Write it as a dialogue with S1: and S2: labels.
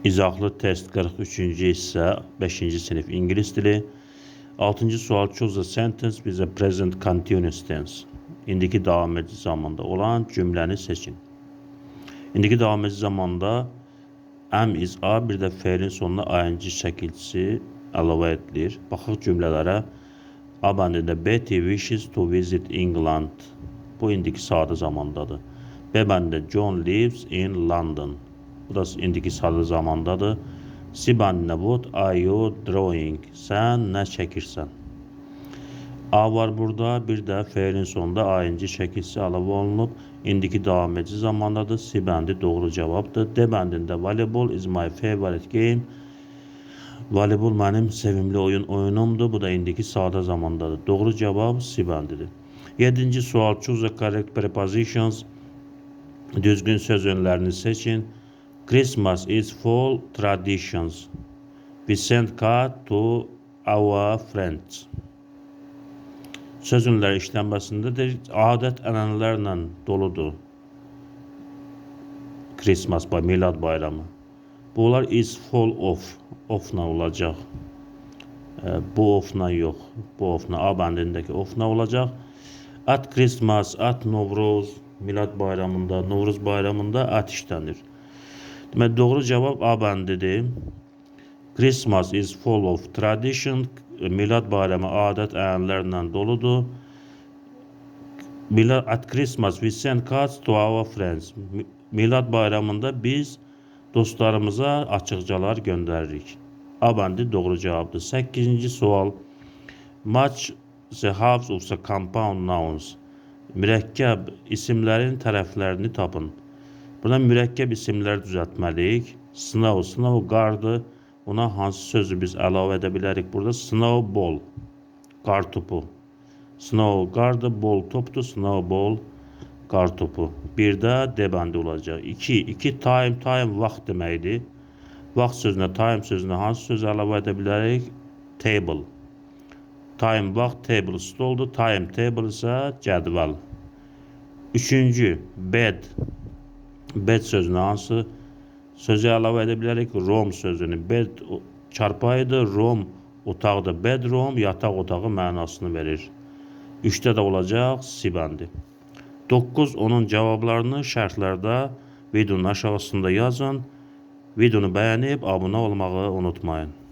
S1: İzahlı test 43-cü hissə 5-ci sinif ingilis dili. 6-cı sual choose a sentence with a present continuous tense. İndiki davam edici zamanda olan cümləni seçin. İndiki davam edici zamanda am is a bir də fe'lin sonuna ing şəkilçisi əlavə edilir. Baxaq cümlələrə. A bəndində Betty wishes to visit England. Bu indiki sadə zamandadır. B bəndində John lives in London. Bu da indiki sadə zamandadır. C bəndində what are you drawing? Sən nə çəkirsən? A var burada. Bir də fe'lin sonunda ing şəkilçisi əlavə olunub. İndiki davam edici zamandadır. C bəndi doğru cavabdır. D bəndində volleyball is my favorite game. Voleybol mənim sevimli oyunumdur. Bu da indiki sadə zamandadır. Doğru cavab C bəndidir. 7-ci sual choose a correct prepositions. Düzgün söz önlərini seçin. Christmas is full traditions. We send card to our friends. Söz önləri işlənməsindədir. Adət ənənələrlə doludur. Christmas, milad bayramı. Bunlar is full of. Ofla olacaq. Bu ofla yox. Bu ofla A bəndindəki ofla olacaq. At Christmas, at Novruz, milad bayramında, Novruz bayramında at işlənir. Demək, doğru cavab A bəndidir. Christmas is full of tradition. Milad bayramı adət ənənələrlə doludur. At Christmas we send cards to our friends. Milad bayramında biz dostlarımıza açıqcalar göndəririk. A bəndi doğru cavabdır. 8-ci sual. Match the halves of the compound nouns. Mürəkkəb isimlərin tərəflərini tapın. Buna mürəkkəb isimlər düzəltməliyik. Snow qardır. Buna hansı sözü biz əlavə edə bilərik burada? Snowball, qar topu. Snow qardır, ball topdur, snowball, qar topu. Bir də D bəndi olacaq. 2 time vaxt deməkdir. Vaxt sözünə, time sözünə hansı söz əlavə edə bilərik? Table. Time vaxt, table stoldur. Time table isə cədvəl. 3-cü bed. Bed sözünə hansı sözü əlavə edə bilərik? Room sözünü. Bed çarpayıdır, room otaqdır. Bedroom yataq otağı mənasını verir. 3-də də olacaq C bəndi. 9 onun cavablarını şərhlərdə videonun aşağısında yazın. Videonu bəyənib abunə olmağı unutmayın.